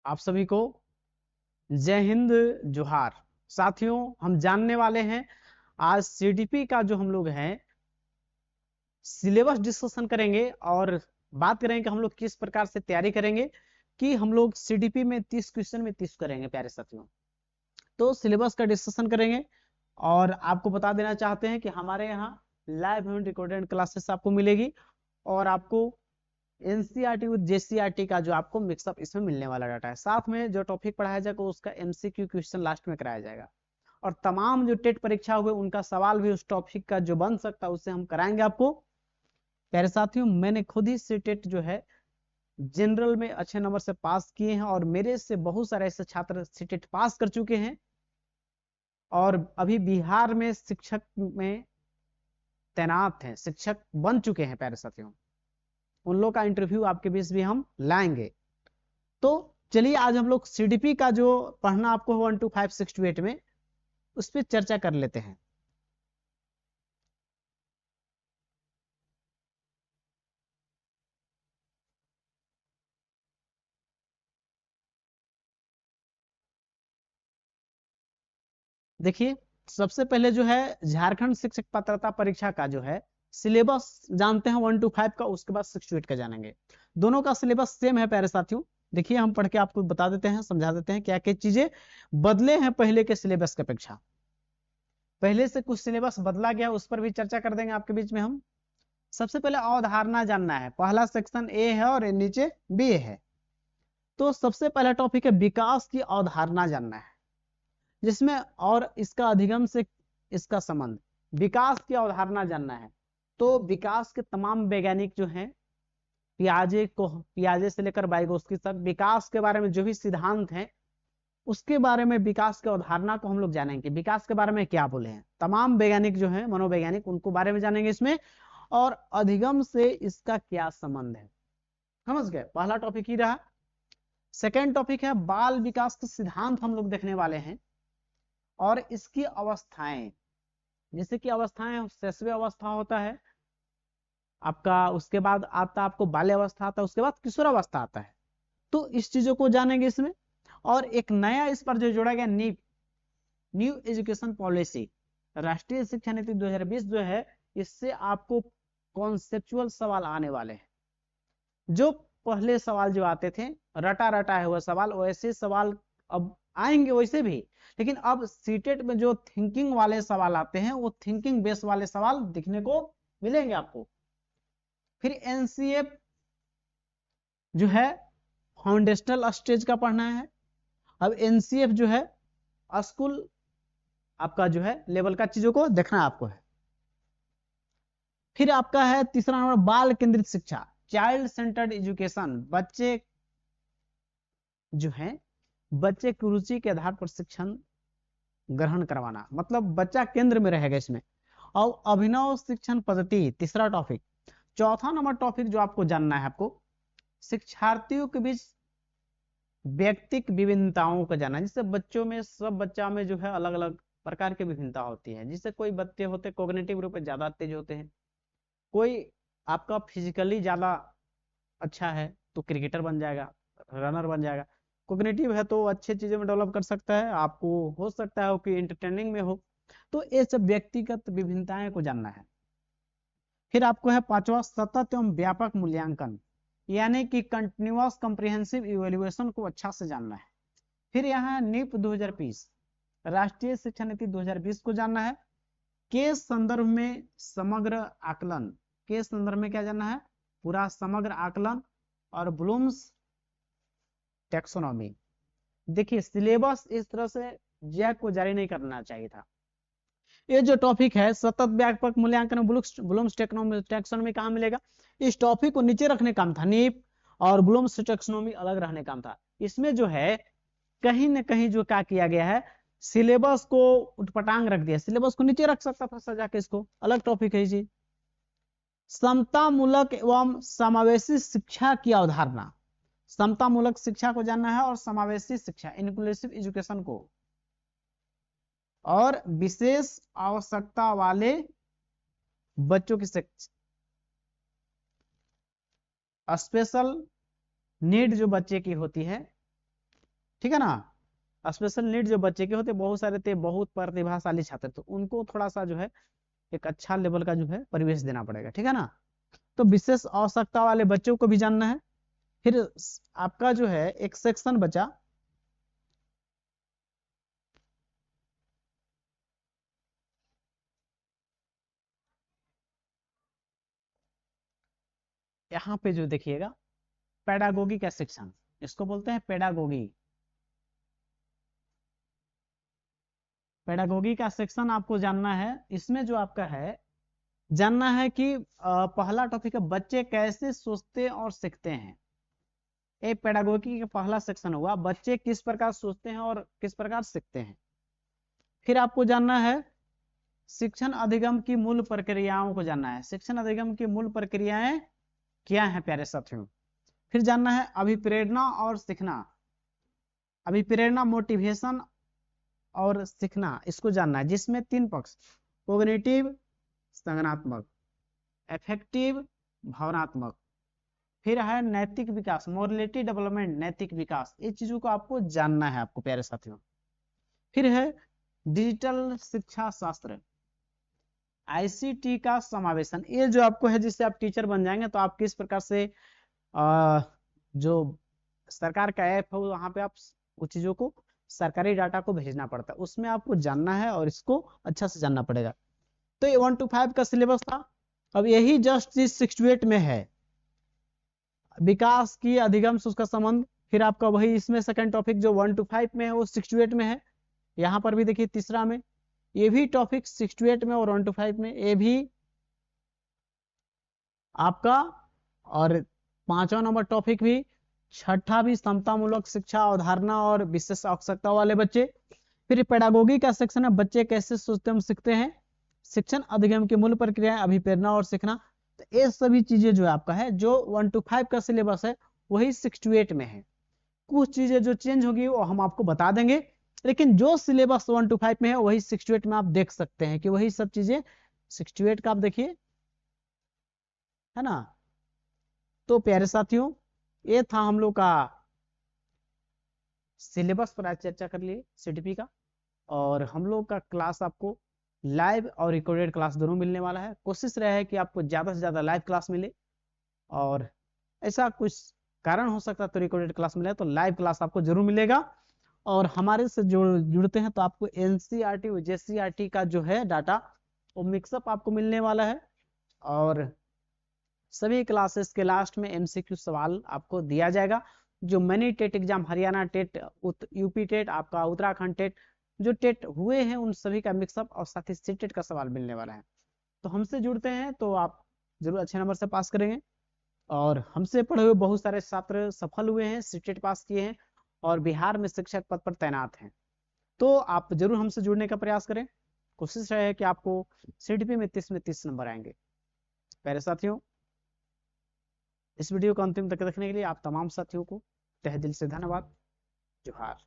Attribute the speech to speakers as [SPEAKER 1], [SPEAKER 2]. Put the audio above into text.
[SPEAKER 1] आप सभी को जय हिंद, जोहार। साथियों, हम जानने वाले हैं आज सीडीपी का जो हम लोग हैं सिलेबस डिस्कशन करेंगे और बात करेंगे कि हम लोग किस प्रकार से तैयारी करेंगे कि हम लोग सीडीपी में 30 क्वेश्चन में 30 करेंगे। प्यारे साथियों, तो सिलेबस का डिस्कशन करेंगे और आपको बता देना चाहते हैं कि हमारे यहाँ लाइव एंड रिकॉर्डेड क्लासेस आपको मिलेगी और आपको एनसीईआरटी विद जेसीईआरटी का जो आपको मिक्सअप इसमें मिलने वाला डाटा है। साथ में जो टॉपिक पढ़ाया जाएगा उसका एमसीक्यू क्वेश्चन लास्ट में कराया जाएगा और तमाम जो टेट परीक्षा हुए उनका सवाल भी उस टॉपिक का जो बन सकता है उससे हम कराएंगे आपको। प्यारे साथियों, मैंने खुद ही सीटेट जो है जनरल में अच्छे नंबर से पास किए हैं और मेरे से बहुत सारे ऐसे छात्र सीटेट पास कर चुके हैं और अभी बिहार में शिक्षक में तैनात हैं, शिक्षक बन चुके हैं। प्यारे साथियों, उन लोग का इंटरव्यू आपके बीच भी हम लाएंगे। तो चलिए आज हम लोग सीडीपी का जो पढ़ना आपको 1 to 5 6 to 8 में उस पर चर्चा कर लेते हैं। देखिए, सबसे पहले जो है झारखंड शिक्षक पात्रता परीक्षा का जो है सिलेबस जानते हैं 1 to 5 का, उसके बाद 6 to 8 का जानेंगे। दोनों का सिलेबस सेम है प्यारे साथियों। देखिए, हम पढ़ के आपको बता देते हैं, समझा देते हैं क्या क्या चीजें बदले हैं पहले के सिलेबस की अपेक्षा। पहले से कुछ सिलेबस बदला गया, उस पर भी चर्चा कर देंगे आपके बीच में हम। सबसे पहले अवधारणा जानना है। पहला सेक्शन ए है और नीचे बी है। तो सबसे पहला टॉपिक है विकास की अवधारणा जानना है, जिसमें और इसका अधिगम से इसका संबंध, विकास की अवधारणा जानना है। तो विकास के तमाम वैज्ञानिक जो हैं, पियाजे से लेकर वाइगोस्की तक विकास के बारे में जो भी सिद्धांत हैं उसके बारे में, विकास की अवधारणा को हम लोग जानेंगे। विकास के बारे में क्या बोले हैं तमाम वैज्ञानिक जो हैं, मनोवैज्ञानिक, उनको बारे में जानेंगे इसमें। और अधिगम से इसका क्या संबंध है, समझ गए? पहला टॉपिक ही रहा। सेकेंड टॉपिक है बाल विकास के सिद्धांत हम लोग देखने वाले हैं और इसकी अवस्थाएं। जैसे कि अवस्थाएं, शैशव अवस्था होता है आपका, उसके बाद आता आपको बाल्य अवस्था आता है, उसके बाद किशोर अवस्था आता है। तो इस चीजों को जानेंगे इसमें। और एक नया इस पर जो जोड़ा गया न्यू एजुकेशन पॉलिसी, राष्ट्रीय शिक्षा नीति 2020 जो है, इससे आपको कॉन्सेप्चुअल सवाल आने वाले हैं। जो पहले सवाल जो आते थे रटा रटा है वह सवाल, वैसे सवाल अब आएंगे वैसे भी, लेकिन अब सीटेट में जो थिंकिंग वाले सवाल आते हैं वो थिंकिंग बेस वाले सवाल दिखने को मिलेंगे आपको। फिर एनसीएफ जो है फाउंडेशनल स्टेज का पढ़ना है। अब एनसीएफ जो है स्कूल आपका जो है लेवल का चीजों को देखना आपको है। फिर आपका है तीसरा नंबर बाल केंद्रित शिक्षा, चाइल्ड सेंटर्ड एजुकेशन। बच्चे जो है बच्चे की रुचि के आधार पर शिक्षण ग्रहण करवाना, मतलब बच्चा केंद्र में रहेगा इसमें। और अभिनव शिक्षण पद्धति तीसरा टॉपिक। चौथा नंबर टॉपिक जो आपको जानना है, आपको शिक्षार्थियों के बीच व्यक्तिक विभिन्नताओं को जानना है। जिससे बच्चों में, सब बच्चा में जो है अलग अलग प्रकार की विभिन्नता होती है। जिससे कोई बच्चे होते कॉग्निटिव रूप से ज्यादा तेज होते हैं, कोई आपका फिजिकली ज्यादा अच्छा है तो क्रिकेटर बन जाएगा, रनर बन जाएगा। कॉग्निटिव है तो अच्छी चीजें में डेवलप कर सकता है, आपको हो सकता है कि एंटरटेनिंग में हो। तो ये सब व्यक्तिगत विभिन्नताएं को जानना है। फिर आपको है पांचवा सतत एवं व्यापक मूल्यांकन, यानी कि कंटिन्यूअस कॉम्प्रिहेंसिव इवैल्यूएशन को अच्छा से जानना है। फिर यहाँ नीप 2020, राष्ट्रीय शिक्षा नीति 2020 को जानना है। के संदर्भ में समग्र आकलन, के संदर्भ में क्या जानना है, पूरा समग्र आकलन। और ब्लूम्स टैक्सोनॉमी। देखिए, सिलेबस इस तरह से जैक को जारी नहीं करना चाहिए था। ये जो टॉपिक है सतत व्यापक मूल्यांकन, ब्लूम्स टैक्सोनॉमी कहाँ मिलेगा, इस टॉपिक को नीचे रखने काम था। नीप और ब्लूम्स टैक्सोनॉमी अलग रहने काम था। इसमें जो है कहीं ना कहीं जो क्या किया गया है, सिलेबस को उठपटांग रख दिया। सिलेबस को नीचे रख सकता था सजा के, इसको अलग टॉपिक है जी। समतामूलक एवं समावेशी शिक्षा की अवधारणा, समतामूलक शिक्षा को जानना है और समावेशी शिक्षा, इंक्लूसिव एजुकेशन को। और विशेष आवश्यकता वाले बच्चों की शिक्षा, स्पेशल नीड जो बच्चे की होती है ठीक है ना। स्पेशल नीड जो बच्चे के होते बहुत सारे थे, बहुत प्रतिभाशाली छात्र, तो उनको थोड़ा सा जो है एक अच्छा लेवल का जो है परिवेश देना पड़ेगा, ठीक है ना। तो विशेष आवश्यकता वाले बच्चों को भी जानना है। फिर आपका जो है एक सेक्शन बचा, यहाँ पे जो देखिएगा पेडागोगी का सेक्शन, इसको बोलते हैं पेडागोगी। पेडागोगी का सेक्शन आपको जानना है। इसमें जो आपका है जानना है कि पहला टॉपिक है बच्चे कैसे सोचते और सीखते हैं। ये पेडागोगी का पहला सेक्शन हुआ, बच्चे किस प्रकार सोचते हैं और किस प्रकार सीखते हैं। फिर आपको जानना है शिक्षण अधिगम की मूल प्रक्रियाओं को जानना है। शिक्षण अधिगम की मूल प्रक्रियाएं क्या हैं प्यारे साथियों। फिर जानना है अभिप्रेरणा और सीखना। अभिप्रेरणा मोटिवेशन और सीखना, इसको जानना है, जिसमें 3 पक्ष, कोग्निटिव संज्ञानात्मक, एफेक्टिव भावनात्मक, फिर है नैतिक विकास, मोरलिटी डेवलपमेंट, नैतिक विकास। इस चीजों को आपको जानना है आपको प्यारे साथियों। फिर है डिजिटल शिक्षा शास्त्र, आईसीटी का समावेशन। ये जो आपको है, जिससे आप टीचर बन जाएंगे तो आप किस प्रकार से जो सरकार का ऐप है वहां पे आप उस चीजों को, सरकारी डाटा को भेजना पड़ता है, उसमें आपको जानना है और इसको अच्छा से जानना पड़ेगा। तो ये 1 to 5 का सिलेबस था। अब यही जस्ट इस 68 में है, विकास की अधिगम से उसका संबंध। फिर आपका वही इसमें सेकंड टॉपिक जो 1 to 5 में है वो 68 में है। यहाँ पर भी देखिए तीसरा में ये भी टॉपिक 68 में और 1 to 5 में ये भी आपका, और 5वां नंबर टॉपिक भी, छठा भी समतामूलक शिक्षा अवधारणा और विशेष आवश्यकता वाले बच्चे। फिर पेडागोगी का सेक्शन है बच्चे कैसे सोचते हम सीखते हैं, शिक्षण अधिगम की मूल प्रक्रिया, अभिप्रेरणा और सीखना। तो ये सभी चीजें जो आपका है, जो 1 to 5 का सिलेबस है वही 68 में है। कुछ चीजें जो चेंज होगी वो हम आपको बता देंगे, लेकिन जो सिलेबस 1 to 5 में है वही 68 में आप देख सकते हैं कि वही सब चीजें 68 का आप देखिए, है ना। तो प्यारे साथियों ये था हम लोग का सिलेबस पर आज चर्चा कर लिए सीटीपी का। और हम लोग का क्लास आपको लाइव और रिकॉर्डेड क्लास दोनों मिलने वाला है। कोशिश रहे कि आपको ज्यादा से ज्यादा लाइव क्लास मिले, और ऐसा कुछ कारण हो सकता है तो रिकॉर्डेड क्लास मिले, तो लाइव क्लास आपको जरूर मिलेगा। और हमारे से जुड़ते हैं तो आपको एनसीईआरटी और जेसीईआरटी का जो है डाटा वो मिक्सअप आपको मिलने वाला है। और सभी क्लासेस के लास्ट में एमसीक्यू सवाल आपको दिया जाएगा। जो mini TET exam, Haryana TET, UP TET, आपका उत्तराखंड टेट, जो टेट हुए हैं उन सभी का मिक्सअप और साथ ही सीटेट का सवाल मिलने वाला है। तो हमसे जुड़ते हैं तो आप जरूर अच्छे नंबर से पास करेंगे। और हमसे पढ़े हुए बहुत सारे छात्र सफल हुए हैं, सीटेट पास किए हैं और बिहार में शिक्षक पद पर तैनात हैं। तो आप जरूर हमसे जुड़ने का प्रयास करें। कोशिश रहे कि आपको सीटीपी में 30 नंबर आएंगे। प्यारे साथियों इस वीडियो को अंतिम तक देखने के लिए आप तमाम साथियों को तहे दिल से धन्यवाद। जोहार।